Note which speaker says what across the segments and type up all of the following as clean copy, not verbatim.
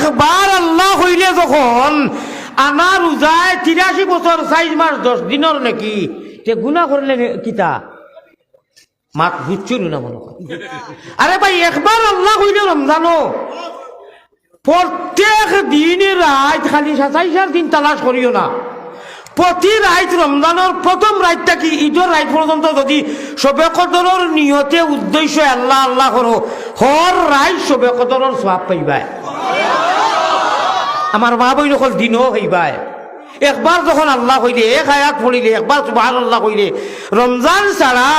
Speaker 1: একবার আল্লাহ হইলে যখন আনা রোজায় 83 বছর 4 মাস 10 দিনের নাকি তে গুনাহ করলে কিতা মাত বুঝছুন না মনে কর। আরে ভাই একবার আল্লাহ হইলে রমজানো প্রত্যেক দিনের রাত খালি 27 দিন তালাশ করিও না। প্রতি রাত রমজানের প্রথম রাতটা কি ঈদের রাত পর্যন্ত যদি শবে কদরের নিয়তে উদ্দেশ্য আল্লাহ আল্লাহ করো হর রাত শবে কদরের সওয়াব পাইবা। আমার মা বই যখন দিনও হইবাই একবার যখন আল্লাহ হইলে এক আয়াত পড়িলে একবার সুবহানাল্লাহ কইলে রমজান ছাড়া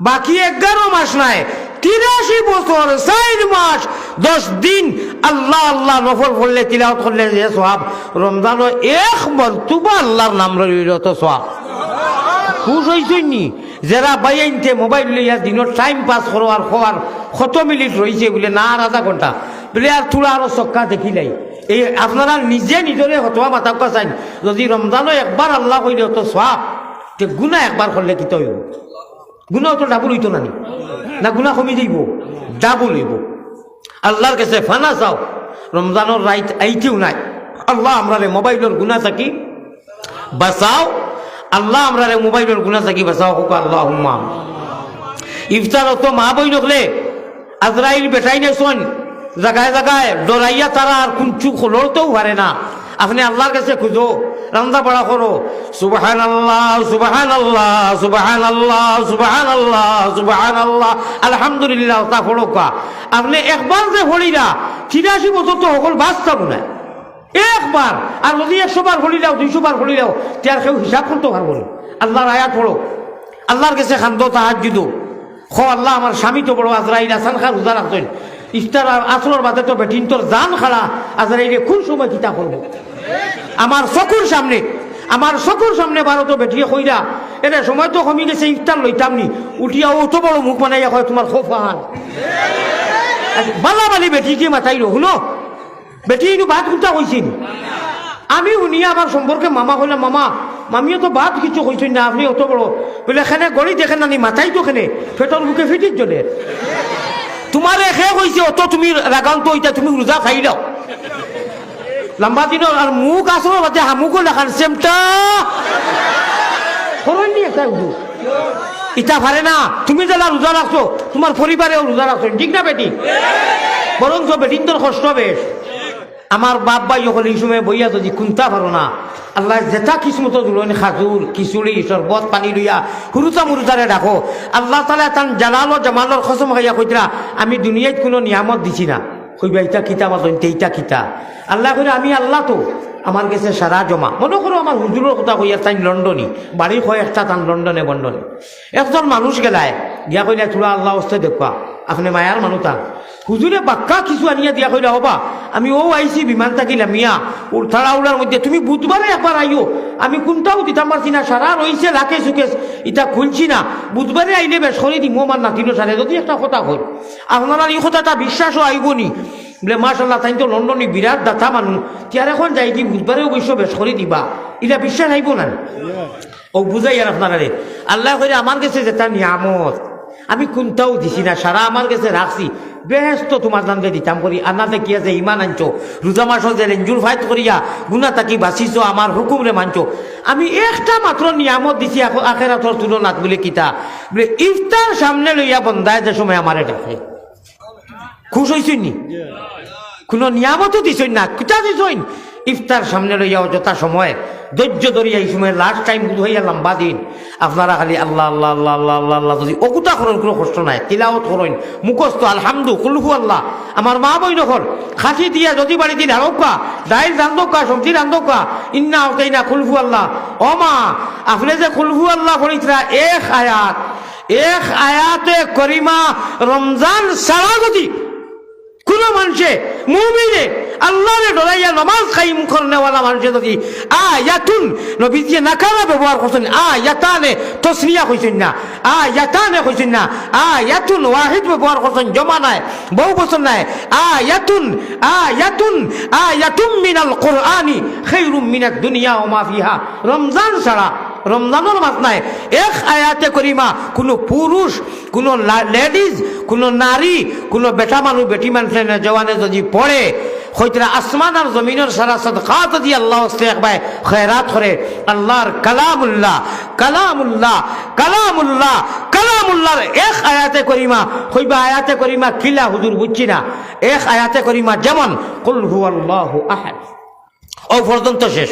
Speaker 1: বাকি 11 মাস নাই 83 বছর 4 মাস 10 দিন আল্লাহ আল্লাহ নফল পড়লে তিলাওয়াত করলে যে সওয়াব রমজানও এক মরতবা আল্লাহর নাম লইলে তো সওয়াব। খুশ হইছনি যারা বাইনতে মোবাইল লইয়া দিনের টাইম পাস করো আর খোয়ার কত মিনিট রইছে বলে না আর আধা ঘন্টা বলে আর থোড়া আরো চক্কা দেখিলাই এই আপনারা নিজে নিজরে হতোয়া মাথা চাইন যদি রমজানও একবার আল্লাহ কইলে তো সওয়াব তে গুনাহ একবার করলে কি তো হইব? গুনাহ তো ডাবল হইতো না গুনাহ কমে যাইব ডাবল হইব। আল্লাহর কাছে ফানা চাও রমজানের রাইত আইতেও নাই আল্লাহ আমরারে মোবাইলের গুনাহ থাকি বাঁচাও। আল্লাহ আমরারে মোবাইলের গুনাহ থাকি বাঁচাও হোক আল্লাহুম্মা। ইফতার তো মা বই নকলে আজরাইল বেটাই না শোন জায়গায় জায়গায় ডরাইয়া তারা আর কুঞ্চু লড়তেও পারে না। আপনি আল্লাহর কাছে খুঁজো রান্দা পড়া করো সুবহানাল্লাহ সুবহানাল্লাহ সুবহানাল্লাহ সুবহানাল্লাহ সুবহানাল্লাহ আলহামদুলিল্লাহ তা পড়ো কা। আপনি একবার যে পড়িরা 83 বছর তো সকল বাঁচতাম না একবার। আর যদি 100 বার পড়ি দাও 200 বার পড়ি দাও তার কেউ হিসাব করতে পারবো না। আল্লাহর আয়াত পড়ো আল্লাহর কাছে খান্দো তাহাজ্জুদ খো আল্লাহ আমার স্বামী তো বড় আজরাইল আসান খা রোজা রাখতেন ইফতার আর আসরের বাদে তো বেটিন তোর জান খাড়া আজরাইলে কোন সময় কিতা করবো আমার চকুর সামনে বারো তো বেটিয়ে কইরা এটা সময় তো কমি গেছে ইফতার লইতাম নি উঠিয়া অত বড় মুখ বানাইয়া কয় তোমার খোফান বালা বালি বেটিকে মাথাইল শুনো বেটি ইনু ভাত কুটা কইছেন আমি শুনিয়া আমার সম্পর্কে মামা কইলাম মামা মামিও তো বাদ কিছু কইছেন না আপনি অত বড় বলে এখানে গড়ি দেখেন না মাথাই তো এখানে পেটর মুখে ফিটির জলে তোমার এখে কইছে অত তুমি রাগান্ত হইতা তুমি রোজা খাই দাও লম্বা দিনের আর মুখ আসো বাদে হামুকও দেখান সেমটা করনি একটা ইটা পারে না। তুমি যারা রোজা রাখছো তোমার পরিবারেও রোজা রাখছো ঠিক না বেটি বরং বেটিন তোর কষ্ট বেশ। আমার বাপ ভাই যখন এই সময় বইয়া যদি কুন্তা পারো না আল্লাহ যেটা কিসমত জুলনি খাজুর খিচুড়ি শরবত পানি লইয়া হুরুতা মুরুতারে রাখো আল্লাহ তাআলা তান জালাল ও জামালর কসম খাইয়া কইতরা আমি দুনিয়াত কোনো নিয়ামত দিছি না কইবা ইটা কিতা মাতন তেইটা কিতা আল্লাহ কইরা আমি আল্লাহ তো আমার কাছে সারা জমা। মনে করো আমার হুজুরের কথা কইয়া তাই লন্ডনী বাড়ি হয় একটা তান লন্ডনে বন্ডনে একজন মানুষ গেলায় গিয়া কইলা তোরা আল্লাহ হস্তে দেখবা আপনি মায়ার মানুষ তান হুজুরে বাক্কা কিছু আনিয়া দিয়া কইলা হবা আমি ও আইসি বিমান থাকিলাম মিয়া ওর থাড়াউলার মধ্যে তুমি বুধবারে একবার আইও আমি কোনটাও দিতাম পারছি না সারা রইছে লাখে সুকেশ ইটা খুলছি না বুধবারে আইলে বেশ করে দিম আমার নাতিনো সারে যদি একটা কথা কই আপনারা এই কথাটা বিশ্বাসও আইবনি বলে মাশাল্লাহ তাই তো লন্ডনে বিরাট দাতা মানুষতিয়ার এখন যাই কি বুধবারে অবশ্য বেশ করে দিবা এটা বিশ্বাস আইব না ও বুঝাই আর আপনারা রে আল্লাহ কইরা আমার কাছে যেটা নিয়ামত আমি কোনটাও দিছি না সারা আমার কাছে রাখছি বেশ তো তোমার নামকে দিতাম করি আনাতে কি আছে ইমান আনছো রোজা মাসও যে রেঞ্জুর ফাইট করিয়া গুনা তাকি বাঁচিছো আমার হুকুমরে মানছো আমি একটা মাত্র নিয়ামত দিছি আখেরাতর তুলনাত বলে কিতা বলে ইফতার সামনে লইয়া বন্ধায় যে সময় আমারে ডাকে খুশ হইছেন নি কোনো নিয়ামতও দিছেন না কিতা দিছেন ইফতার সামনে লইয়া যথা সময় ধৈর্য ধরিয়া এই সময় লাস্ট টাইম হইয়া লম্বা দিন আপনারা খালি আল্লাহ আল্লাহ আল্লাহ আল্লাহ আল্লাহ আল্লাহ যদি অকুতা করেন কোনো কষ্ট নাই তিলাওয়াত করেন মুখস্থ আলহামদু কুলহু আল্লাহ আমার মা বই নকল খাসি দিয়া যদি বাড়ি দিন আরোকা ডাইল রান্ধকা সবজি রান্ধকা ইন্না হতেই না কুলহু আল্লাহ ও মা আপনি যে কুলহু আল্লাহ ফরিতরা এক আয়াতে করিমা রমজান সারা যদি কোন মানুষে মুমিনে আল্লাহরে ডরাইয়া নামাজ কায়েম করনেওয়ালা মানুষে যদি আয়াতুন নবীজি নাকারা ব্যবহার করছেন আয়াতানে তসনিয়া কইছেন না আয়াতানে কইছেন না আয়াতুন ওয়াহিদ ব্যবহার করছেন জমা নাই বহু বছর নাই আয়াতুন মিনাল কুরআনি খায়রুম মিনাদ দুনিয়া ওয়া মা ফিহা রমজান ছাড়া রমজানের মাস নাই এক আয়াতে করিমা কোনো পুরুষ কোনো লেডিজ কোনো নারী কোনো বেটা মানুষ বেটি মানুষের জওয়ানে যদি পড়ে হইতরা আসমান আর জমিনের সারা সাদকাত দিয়ে আল্লাহ একবার খয়রাত করে আল্লাহর কালামুল্লাহ কালামুল্লাহ কালামুল্লাহ কালামুল্লাহর এক আয়াতে করিমা হইবা আয়াতে করিমা কিলা হুজুর বুঝছি না এক আয়াতে করিমা যেমন কুল হুয়াল্লাহু আহাদ ও পর্যন্ত শেষ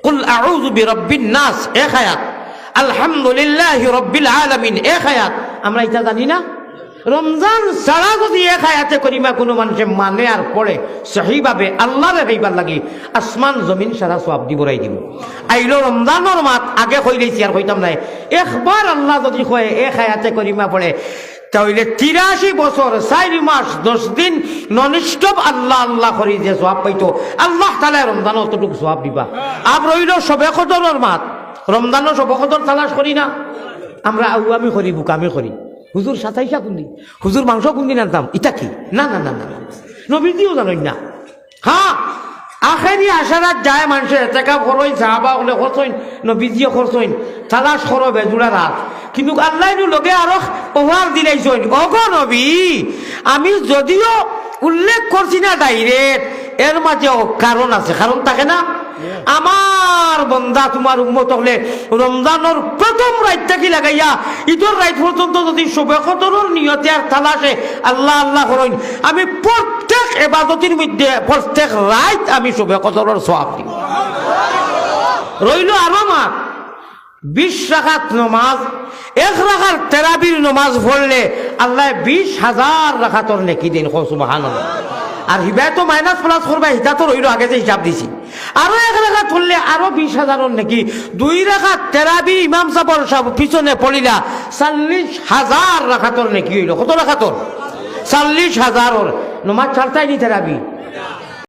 Speaker 1: কুল আউযু বিরাব্বিন নাস এক আয়াত আলহামদুলিল্লাহি রাব্বিল আলামিন এক আয়াত আমরা এটা জানি না রমজান ছাড়া যদি এক আয়াতে করিমা কোনো মানুষে মানে আর পড়ে সহিভাবে আল্লাহরে হইবার লাগি আসমান জমিন সারা সব দি বরাই দিব আইলো রমজানের মাত আগে কইলেছি আর কইতাম নাই একবার আল্লাহ যদি কয় এক আয়াতে করিমা পড়ে তাহলে 83 বছর 4 মাস 10 দিন ননস্টপ আল্লাহ আল্লাহ করি যে সওয়াব পাইতো আল্লাহ তাআলা রমজান অতটুকু সওয়াব দিবা আর রইল সবে কদরের মাত রমজানও সবে কদর তালাশ করি না আমরা আউয়ামি করি বুকামি করি হুজুর সাতাইশা কুন্দি হুজুর মাংস কুন্দি আনতাম ইটা কি না না না না নবীজিও জানেন না হ্যাঁ আখেরি আশারাত যায় মানুষের এতেকা খরচ সাহাবা হলে খরচইন নবীজিও খরচইন তালাশ করো বেজুড়া রাত কিন্তু আল্লাহ লগে আরো ওভার দিলাইছেন অগ নবী আমি যদিও উল্লেখ করছি না ডাইরেক্ট এর মাঝেও কারণ আছে কারণ থাকে না আমার বন্দা তোমার উম্মত হলে রমজানের প্রথম রাতটা কি লাগাইয়া ঈদের রাত পর্যন্ত যদি শবে কদরের নিয়তে আর তালাশে আল্লাহ আল্লাহ করেন আমি প্রত্যেক ইবাদতের মধ্যে প্রত্যেক রাত আমি শবে কদরের সওয়াব দিই রইল আরো মা 20 রাকাত নামাজ 1 রাকাত তারাবির নামাজ পড়লে আল্লাহ 20,000 রাকাতর নেকি দেন সুবহানাল্লাহ আর হিবায় তো মাইনাস প্লাস করবা হিতা তো রইল আগে যে হিসাব দিছি আরো 1 রাকাত পড়লে আরো 20,000 নাকি 2 রাকাত তারাবি ইমাম সাহেবের সব পিছনে পড়িলা 40,000 রাকাতর নাকি হইল কত রাকাতর 40,000 নামাজ ছাড়তাই নি তারাবি